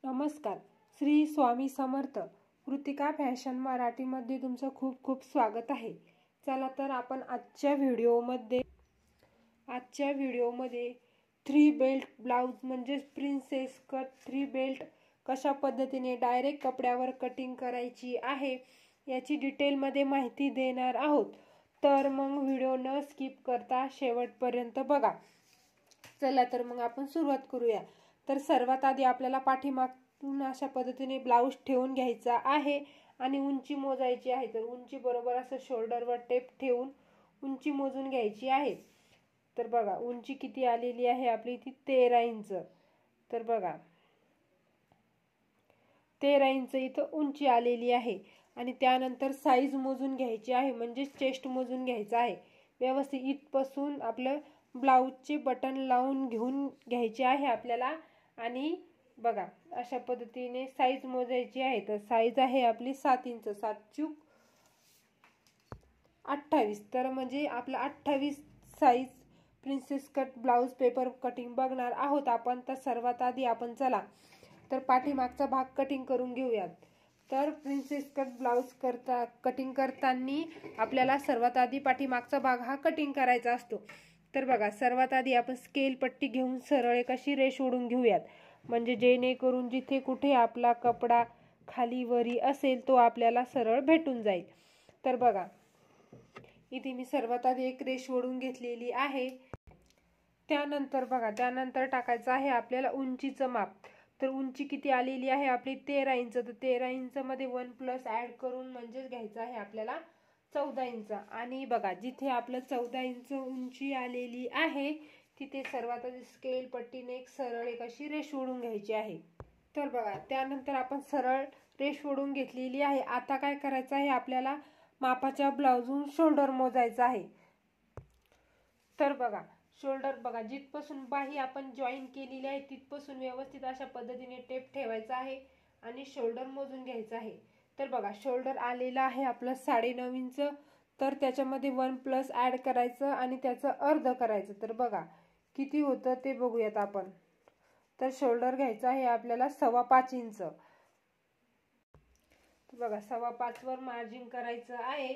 नमस्कार. श्री स्वामी समर्थ. कृतिका फॅशन मराठीमध्ये तुमचं खूप खूप स्वागत आहे. चला तर आपण आजच्या व्हिडिओमध्ये 3 बेल्ट ब्लाउज म्हणजे प्रिन्सेस कट 3 बेल्ट कशा पद्धतीने डायरेक्ट कपड्यावर कटिंग करायची आहे याची डिटेलमध्ये माहिती देणार आहोत. तर मग व्हिडिओ न स्किप करता शेवटपर्यंत बघा. चला तर मग आपण सुरुवात करूया. तर सर्वात आधी आपल्याला पाठीमागून अशा पद्धतीने ब्लाउज ठेवून घ्यायचा आहे आणि उंची मोजायची आहे. तर उंची बरोबर असं शोल्डरवर टेप ठेवून उंची मोजून घ्यायची आहे. तर बघा उंची किती आलेली आहे आपली, ती 13 इंच. तर बघा 13 इंच इथं उंची आलेली आहे. आणि त्यानंतर साईज मोजून घ्यायची आहे, म्हणजे चेस्ट मोजून घ्यायचं आहे व्यवस्थित. इथपासून आपलं ब्लाउजचे बटन लावून घेऊन घ्यायचे आहे आपल्याला. आणि बघा अशा पद्धतीने साईज मोजायची आहे. तर साईज आहे आपली 7 इंच, 7 चूक 28. तर म्हणजे आपला 28 size princess cut blouse paper cutting बघणार आहोत आपण. तर सर्वात आधी आपण चला तर पाठीमागचा भाग कटिंग करून घेऊयात. तर प्रिन्सेस कट ब्लाउज कटिंग करताना आपल्याला सर्वात आधी पाठीमागचा भाग हा कटिंग करायचा असतो. तर बघा सर्वात आधी आपण स्केल पट्टी घेऊन सरळ एक अशी रेष ओढून घेऊयात, म्हणजे जेणेकरून जिथे कुठे आपला कपडा खाली वरी असेल तो आपल्याला सरळ भेटून जाईल. तर बघा इथे मी सर्वात आधी एक रेष ओढून घेतलेली आहे. त्यानंतर टाकायचं आहे आपल्याला उंचीचं माप. तर उंची किती आलेली आहे आपली 13 इंच. तर 13 इंच मध्ये 1+ ऍड करून म्हणजेच घ्यायचं आहे आपल्याला 14 इंच. आणि बघा जिथे आपलं 14 इंच उंची आलेली आहे तिथे सर्वात आधी स्केल पट्टीने एक सरळ एक अशी रेष ओढून घ्यायची आहे. तर बघा त्यानंतर आपण सरळ रेष ओढून घेतलेली आहे. आता काय करायचं आहे आपल्याला, मापाच्या ब्लाउजहून शोल्डर मोजायचा आहे. तर बघा शोल्डर बघा जिथपासून बाही आपण जॉईन केलेली आहे तिथपासून व्यवस्थित अशा पद्धतीने टेप ठेवायचा आहे आणि शोल्डर मोजून घ्यायचा आहे. तर बघा शोल्डर आलेला आहे आपलं 9.5 इंच. तर त्याच्यामध्ये 1+ ऍड करायचं आणि त्याचं अर्ध करायचं. तर बघा किती होतं ते बघूयात आपण. तर शोल्डर घ्यायचं आहे आपल्याला 5.25 इंच. बघा 5.25 वर मार्जिन करायचं आहे.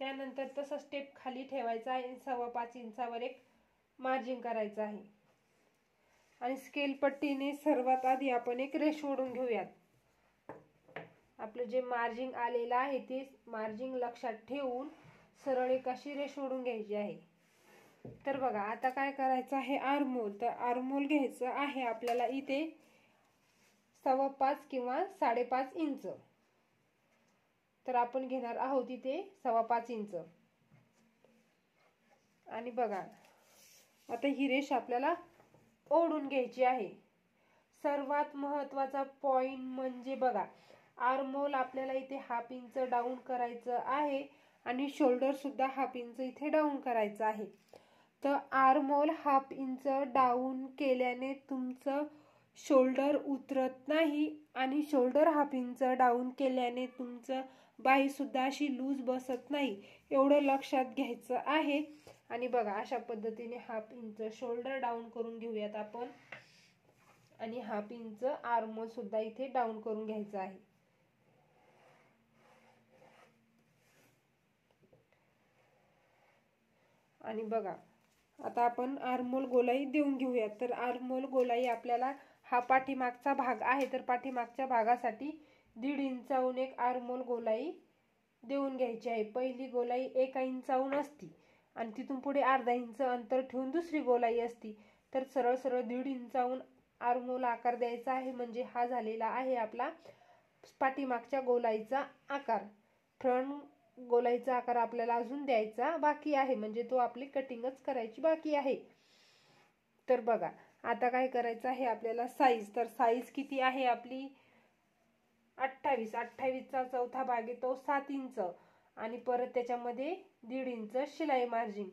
त्यानंतर तसं स्टेप खाली ठेवायचा आहे. 5.25 इंचावर एक मार्जिन करायचं आहे. आणि स्केल पट्टीने सर्वात आधी आपण एक रेष ओढून घेऊयात. आपलं जे मार्जिन आलेलं आहे ते मार्जिन लक्षात ठेवून सरळ एक अशी रेष ओढून घ्यायची आहे. तर बघा आता काय करायचं आहे, आर्महोल. तर आर्महोल घ्यायचं आहे आपल्याला इथे 5.25 किंवा 5.5 इंच. तर आपण घेणार आहोत इथे 5.25 इंच. आणि बघा आता ही रेष आपल्याला ओढून घ्यायची आहे. सर्वात महत्वाचा पॉइंट म्हणजे बघा आर्महोल आपल्याला इथे 1/2 इंच डाऊन करायचं आहे आणि शोल्डर सुद्धा 1/2 इंच इथे डाऊन करायचं आहे. तर आर्महोल 1/2 इंच डाऊन केल्याने तुमचं शोल्डर उतरत नाही आणि शोल्डर 1/2 इंच डाऊन केल्याने तुमचं बाही सुद्धा अशी लूज बसत नाही, एवढं लक्षात घ्यायचं आहे. आणि बघा अशा पद्धतीने 1/2 इंच शोल्डर डाऊन करून घेऊयात आपण. आणि 1/2 इंच आर्महोल सुद्धा इथे डाऊन करून घ्यायचं आहे. आणि बघा आता आपण आर्महोल गोलाई देऊन घेऊयात. तर आर्महोल गोलाई आपल्याला हा पाठीमागचा भाग आहे. तर पाठीमागच्या भागासाठी 1.5 इंचाहून एक आर्महोल गोलाई देऊन घ्यायची आहे. पहिली गोलाई 1 इंचाहून असती आणि तिथून पुढे अर्धा इंच अंतर ठेवून दुसरी गोलाई असती. तर सरळ 1.5 इंचाहून आर्महोल आकार द्यायचा आहे. म्हणजे हा झालेला आहे आपला पाठीमागच्या गोलाईचा आकार. फ्रंट गोलाईचा आकार आपल्याला अजून द्यायचा बाकी आहे, म्हणजे तो आपली कटिंगच करायची बाकी आहे. तर बघा आता काय करायचं आहे आपल्याला, साईज. तर साईज किती आहे आपली 28. 28चा चौथा भाग येतो 7 इंच आणि परत त्याच्यामध्ये 1.5 इंच शिलाई मार्जिन.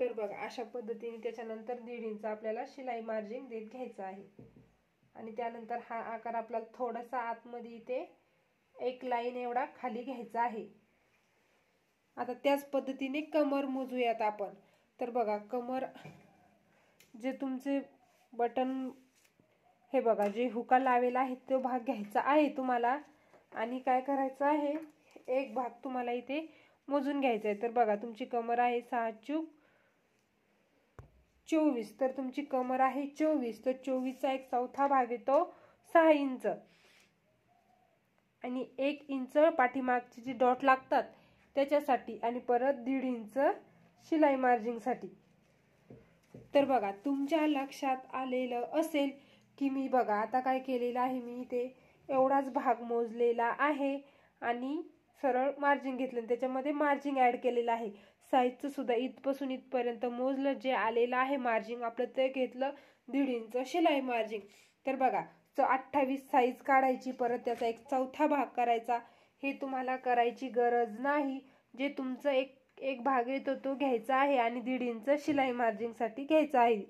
तर बघा अशा पद्धतीने त्याच्यानंतर 1.5 इंच आपल्याला शिलाई मार्जिन देत घ्यायचं आहे. आणि त्यानंतर हा आकार आपल्याला थोडासा आतमध्ये इथे एक लाईन एवढा खाली घ्यायचा आहे. आता त्याच पद्धतीने कमर मोजूयात आपण. तर बघा कमर, जे तुमचे बटन, हे बघा जे हुका लावेला आहे तो भाग घ्यायचा आहे तुम्हाला. आणि काय करायचं आहे, एक भाग तुम्हाला इथे मोजून घ्यायचा आहे. तर बघा तुमची कमर आहे 6 चूक 24, तर तुमची कमर आहे 24, तर 24चा एक चौथा भाग येतो 6 इंच. आणि 1 इंच पाठीमागचे जे डॉट लागतात त्याच्यासाठी, आणि परत 1.5 इंच शिलाई मार्जिंगसाठी. तर बघा तुमच्या लक्षात आलेलं असेल की मी बघा आता काय केलेलं आहे, मी इथे एवढाच भाग मोजलेला आहे आणि सरळ मार्जिंग घेतलं, त्याच्यामध्ये मार्जिंग ऍड केलेलं आहे. साईजचं सुद्धा इथपासून इथपर्यंत मोजलं, जे आलेलं आहे मार्जिंग आपलं ते घेतलं 1.5 इंच शिलाई मार्जिंग. तर बघा 28 साईज काढायची, परत त्याचा एक चौथा भाग करायचा. हे तुम्हाला करायची गरज नाही. जे तुमचं एक भाग येतो तो घ्यायचा आहे आणि 1.5 इंच शिलाई मार्जिंगसाठी घ्यायचा आहे.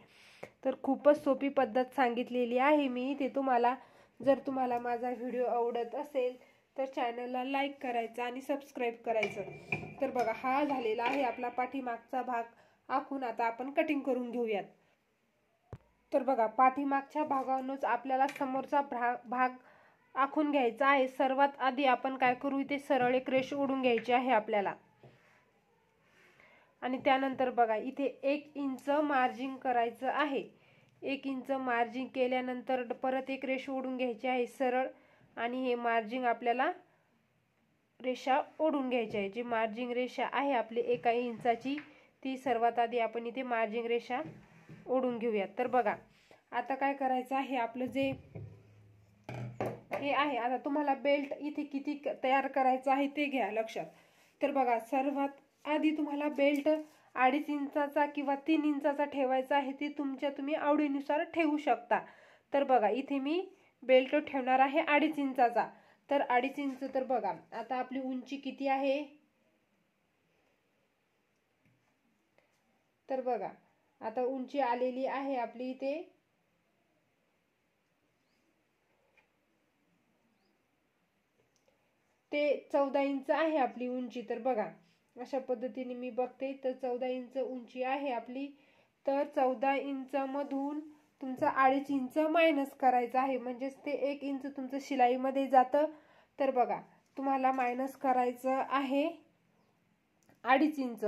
तर खूपच सोपी पद्धत सांगितलेली आहे मी ते तुम्हाला. जर तुम्हाला माझा व्हिडिओ आवडत असेल तर चॅनलला लाईक करायचं आणि सबस्क्राईब करायचं. तर बघा हा झालेला आहे आपला पाठीमागचा भाग आखून. आता आपण कटिंग करून घेऊयात. तर बघा पाठीमागच्या भागावरूनच आपल्याला समोरचा भाग आखून घ्यायचा आहे. सर्वात आधी आपण काय करू, इथे सरळ एक रेष ओढून घ्यायची आहे आपल्याला. आणि त्यानंतर बघा इथे 1 इंच मार्जिंग करायचं आहे. 1 इंच मार्जिंग केल्यानंतर परत एक रेष ओढून घ्यायची आहे सरळ, आणि हे मार्जिंग आपल्याला रेषा ओढून घ्यायची आहे. जी मार्जिंग रेषा आहे आपली 1 इंचाची, ती सर्वात आधी आपण इथे मार्जिंग रेषा ओढून घेऊयात. तर बघा आता काय करायचं आहे, आपलं जे हे आहे, आता तुम्हाला बेल्ट इथे किती तयार करायचं आहे ते घ्या लक्षात. तर बघा सर्वात आधी तुम्हाला बेल्ट 2.5 इंचाचा किंवा 3 इंचाचा ठेवायचा आहे. ते तुम्ही आवडीनुसार ठेवू शकता. तर बघा इथे मी बेल्ट ठेवणार आहे 2.5 इंचाचा. तर 2.5 इंच, तर बघा आता आपली उंची किती आहे, तर बघा आता उंची आलेली आहे आपली इथे ते 14 इंच आहे आपली उंची. तर बघा अशा पद्धतीने मी बघते, तर 14 इंच उंची आहे आपली. तर 14 इंच मधून तुमचा 2.5 इंच मायनस करायचं आहे, म्हणजेच ते 1 इंच तुमचं शिलाईमध्ये जातं. तर बघा तुम्हाला मायनस करायचं आहे 2.5 इंच.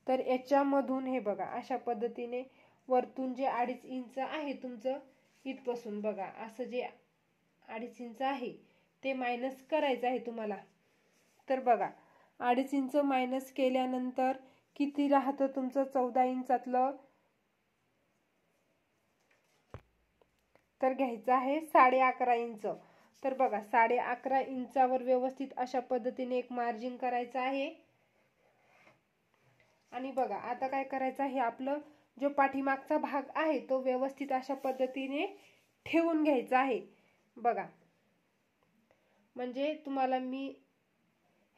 तर याच्यामधून हे बघा अशा पद्धतीने वरतून जे 2.5 इंच आहे तुमचं इथपासून, बघा असं जे 2.5 इंच आहे ते मायनस करायचं आहे तुम्हाला. तर बघा 2.5 इंच मायनस केल्यानंतर किती राहतं तुमचं 14 इंचातलं, तर घ्यायचं आहे 11.5 इंच. तर बघा 11.5 इंचावर व्यवस्थित अशा पद्धतीने एक मार्जिंग करायचं आहे. आणि बघा आता काय करायचं आहे, आपलं जो पाठीमागचा भाग आहे तो व्यवस्थित अशा पद्धतीने ठेवून घ्यायचा आहे. बघा म्हणजे तुम्हाला मी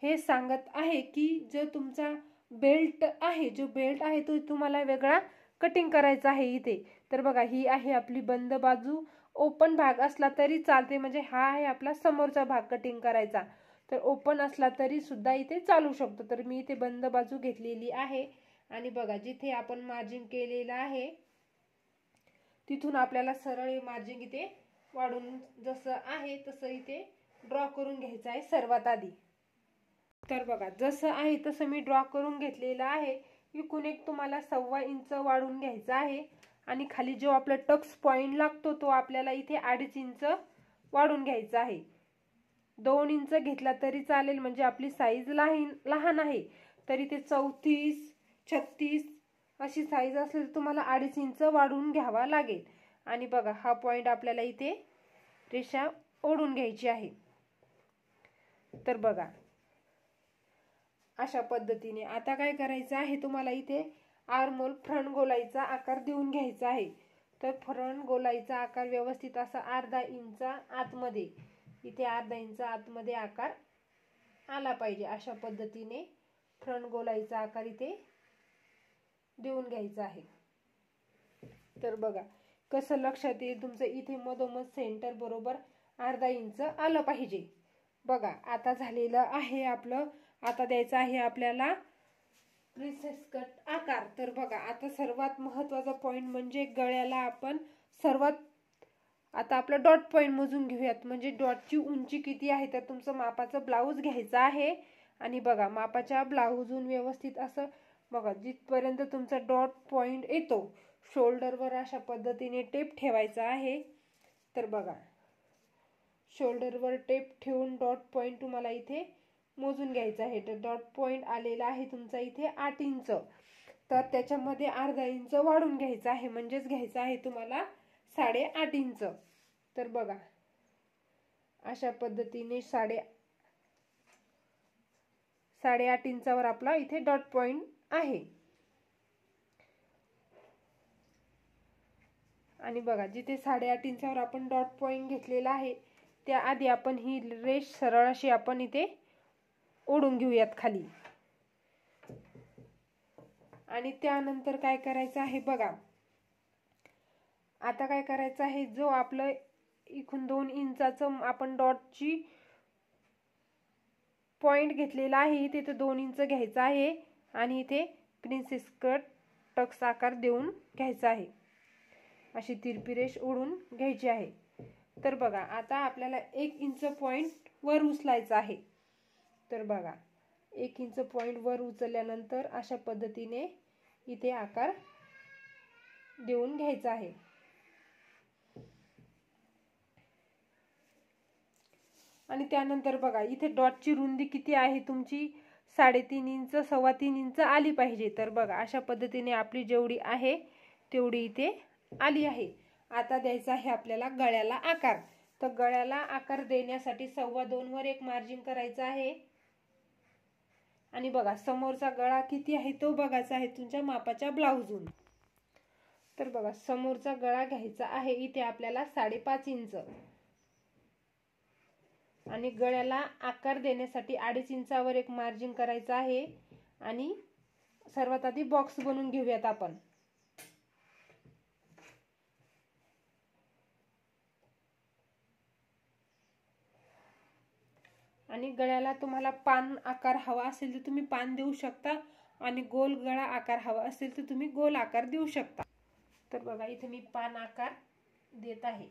हे सांगत आहे की जो तुमचा बेल्ट आहे, जो बेल्ट आहे तो तुम्हाला वेगळा कटिंग करायचा आहे इथे. तर बघा ही आहे आपली बंद बाजू. ओपन भाग असला तरी चालते, म्हणजे हा आहे आपला समोरचा भाग कटिंग करायचा. तर ओपन असला तरी सुद्धा इथे चालू शकतो. तर मी इथे बंद बाजू घेतलेली आहे. आणि बघा जिथे आपण मार्जिंग केलेलं आहे तिथून आपल्याला सरळ मार्जिंग इथे वाढून जसं आहे तसं इथे ड्रॉ करून घ्यायचं आहे सर्वात आधी. तर बघा जसं आहे तसं मी ड्रॉ करून घेतलेलं आहे. इकडून एक तुम्हाला 1.25 इंच वाढून घ्यायचा आहे. आणि खाली जो आपला टक्स पॉइंट लागतो तो आपल्याला इथे 2.5 इंच वाढून घ्यायचा आहे. 2 इंच घेतला तरी चालेल, म्हणजे आपली साईज लहान आहे. तरी ते 34, 36 अशी साईज असली तर तुम्हाला 2.5 इंच वाढवून घ्यावा लागेल. आणि बघा हा पॉइंट आपल्याला इथे रेषा ओढून घ्यायची आहे. तर बघा अशा पद्धतीने आता काय करायचं आहे, तुम्हाला इथे आर्महोल फ्रंट गोलाईचा आकार देऊन घ्यायचा आहे. तर फ्रंट गोलाईचा आकार व्यवस्थित असा 1/2 इंच आतमध्ये, इथे 1/2 इंच आतमध्ये आकार आला पाहिजे. अशा पद्धतीने फ्रंट गोलाईचा आकार इथे देऊन घ्यायचा आहे. तर बघा कसं लक्षात येईल तुमचं, इथे मधोमध सेंटर बरोबर 1/2 इंच आलं पाहिजे. बघा आता झालेलं आहे आपलं. आता द्यायचं आहे आपल्याला प्रिन्सेस कट आकार. तर बघा आता सर्वात महत्वाचा पॉइंट म्हणजे गळ्याला आपण आता आपलं डॉट पॉइंट मोजून घेऊयात. म्हणजे डॉटची उंची किती आहे तर तुमचं मापाचं ब्लाऊज घ्यायचं आहे. आणि बघा मापाच्या ब्लाऊजून व्यवस्थित असं बघा जिथपर्यंत तुमचा डॉट पॉइंट येतो शोल्डरवर अशा पद्धतीने टेप ठेवायचा आहे. तर बघा शोल्डरवर टेप ठेवून डॉट पॉइंट तुम्हाला इथे मोजून घ्यायचा आहे. तर डॉट पॉइंट आलेला आहे तुमचा इथे 8 इंच. तर त्याच्यामध्ये अर्धा इंच वाढून घ्यायचा आहे. म्हणजेच घ्यायचा आहे तुम्हाला 8.5 इंच. तर बघा अशा पद्धतीने 8.5 इंचावर आपला इथे डॉट पॉइंट आहे. आणि बघा जिथे 8.5 इंचावर आपण डॉट पॉइंट घेतलेला आहे त्याआधी आपण ही रेष सरळ अशी आपण इथे ओढून घेऊयात खाली. आणि त्यानंतर काय करायचं आहे बघा आता काय करायचं आहे जो आपलं इथून 2 इंचाचं आपण डॉटची पॉइंट घेतलेला आहे तिथे 2 इंच घ्यायचा आहे आणि इथे प्रिन्सेस कट टक्स आकार देऊन घ्यायचा आहे. अशी तिरपी रेष ओढून घ्यायची आहे. तर बघा आता आपल्याला 1 इंच पॉइंट वर उचलायचा आहे. तर बघा 1 इंच पॉइंट वर उचलल्यानंतर अशा पद्धतीने इथे आकार देऊन घ्यायचा आहे. आणि त्यानंतर बघा इथे डॉटची रुंदी किती आहे तुमची 3.5 इंच 3.25 इंच आली पाहिजे. तर बघा अशा पद्धतीने आपली जेवढी आहे तेवढी इथे आली आहे. आता द्यायचा आहे आपल्याला गळ्याला आकार. तर गळ्याला आकार देण्यासाठी 2.25 वर एक मार्जिन करायचं आहे. आणि बघा समोरचा गळा किती आहे तो बघायचा आहे तुमच्या मापाच्या ब्लाऊजून. तर बघा समोरचा गळा घ्यायचा आहे इथे आपल्याला 5.5 इंच. आणि गळ्याला आकार देण्यासाठी 2.5 इंचावर एक मार्जिन करायचं आहे. आणि सर्वात आधी बॉक्स बनवून घेऊयात आपण. आणि गळ्याला तुम्हाला पान आकार हवा असेल तर तुम्ही पान देऊ शकता आणि गोल गळा आकार हवा असेल तर तुम्ही गोल आकार देऊ शकता. तर बघा इथे मी पान आकार देत आहे.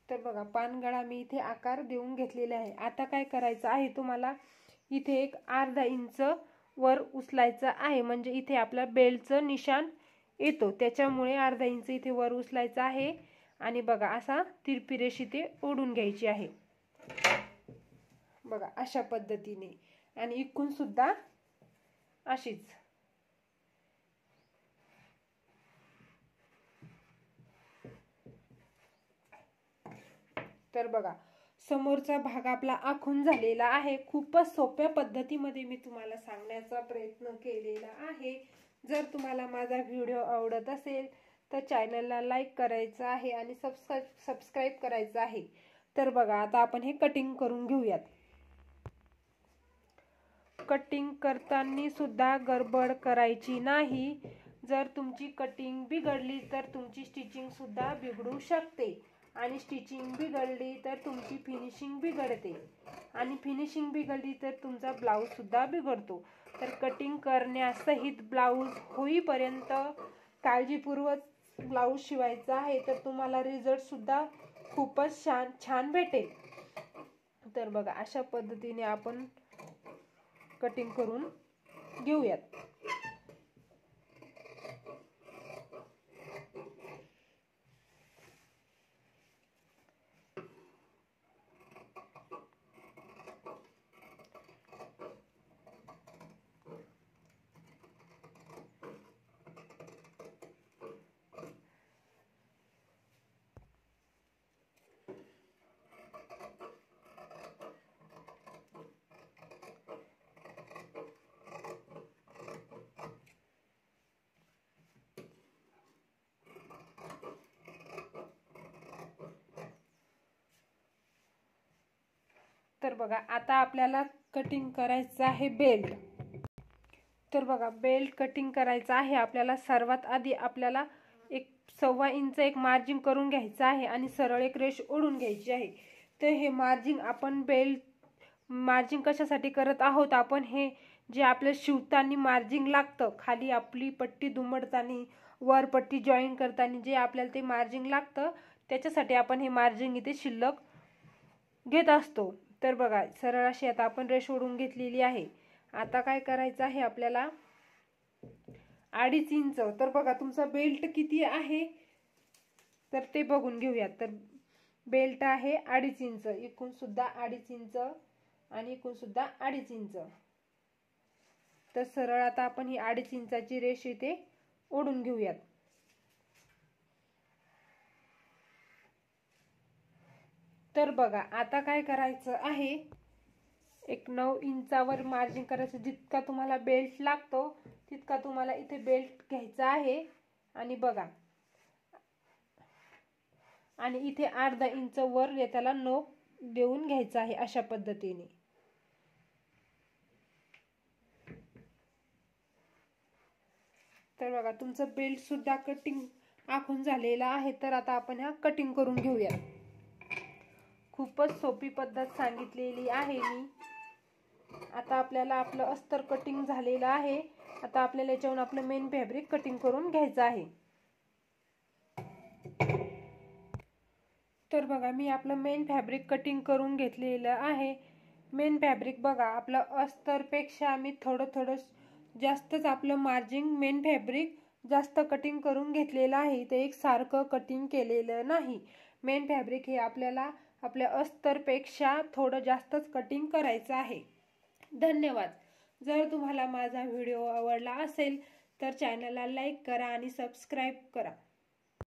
तर बघा पान गळा मी इथे आकार देऊन घेतलेला आहे. आता काय करायचं आहे तुम्हाला इथे एक अर्धा इंच वर उचलायचं आहे. म्हणजे इथे आपला बेल्टचं निशाण येतो त्याच्यामुळे अर्धा इंच इथे वर उचलायचं आहे. आणि बघा असा तिरपी रेष इथे ओढून घ्यायची आहे. बघा अशा पद्धतीने. आणि इकडून सुद्धा अशीच. तर बघा समोरचा भाग आपला आखून झालेला आहे. खूपच सोप्या पद्धतीमध्ये मी तुम्हाला सांगण्याचा प्रयत्न केलेला आहे. जर तुम्हाला माझा व्हिडिओ आवडत असेल तर चॅनलला लाईक करायचं आहे आणि सबस्क्राईब करायचं आहे. तर बघा आता आपण हे कटिंग करून घेऊयात. कटिंग करताना सुद्धा गडबड करायची नाही. जर तुमची कटिंग बिघडली तर तुमची स्टिचिंग सुद्धा बिघडू शकते. आणि स्टिचिंग बिघडली तर तुमची फिनिशिंग बिघडते. आणि फिनिशिंग बिघडली तर तुमचा ब्लाऊज सुद्धा बिघडतो. तर कटिंग करण्यासहित ब्लाऊज होईपर्यंत काळजीपूर्वक ब्लाऊज शिवायचा आहे. तर तुम्हाला रिझल्ट सुद्धा खूपच छान भेटेल. तर बघा अशा पद्धतीने आपण कटिंग करून घेऊयात. तर बघा आता आपल्याला कटिंग करायचं आहे बेल्ट. तर बघा बेल्ट कटिंग करायचा आहे आपल्याला. सर्वात आधी आपल्याला एक 1.25 इंच एक मार्जिन करून घ्यायचं आहे आणि सरळ एक रेष ओढून घ्यायची आहे। तर हे मार्जिन आपण मार्जिन कशासाठी करत आहोत, आपण हे जे आपल्या शिवताना मार्जिन लागतं, खाली आपली पट्टी दुमडताना वर पट्टी जॉईन करताना जे आपल्याला ते मार्जिन लागतं, त्याच्यासाठी आपण हे मार्जिन इथे शिल्लक घेत असतो। तर बघा, सरळ अशी आता आपण रेष ओढून घेतलेली आहे। आता काय करायचं आहे आपल्याला, 2.5 इंच। तर बघा तुमचा बेल्ट किती आहे तर ते बघून घेऊयात। तर बेल्ट आहे 2.5 इंच, इकडून सुद्धा 2.5 इंच आणि इकडून सुद्धा 2.5 इंच। तर सरळ आता आपण ही 2.5 इंचाची रेष इथे ओढून घेऊयात। तर बघा आता काय करायचं आहे, एक 9 इंचावर मार्जिन करायचं। जितका तुम्हाला बेल्ट लागतो तितका तुम्हाला इथे बेल्ट घ्यायचा आहे आणि बघा, आणि इथे अर्धा इंच वर त्याला नोक देऊन घ्यायचा आहे अशा पद्धतीने। तर बघा तुमचं बेल्ट सुद्धा कटिंग आखून झालेला आहे। तर आता आपण हा कटिंग करून घेऊया। खूपच सोपी पद्धत सांगितलेली आहे मी। आता आपल्याला आपलं अस्तर कटिंग झालेलं आहे। आता आपल्याला याच्यावरून आपलं मेन फॅब्रिक कटिंग करून घ्यायचं आहे। तर बघा मी आपलं मेन फॅब्रिक कटिंग करून घेतलेलं आहे। मेन फॅब्रिक बघा, आपलं अस्तरपेक्षा मी थोडं जास्तच आपलं मार्जिन मेन फॅब्रिक जास्त कटिंग करून घेतलेलं आहे। ते एक सारखं कटिंग केलेलं नाही। मेन फॅब्रिक हे आपल्याला आपल्या अस्तरपेक्षा थोडं जास्तच कटिंग करायचं आहे। धन्यवाद। जर तुम्हाला माझा व्हिडिओ आवडला असेल तर चॅनलला लाईक करा आणि सबस्क्राईब करा।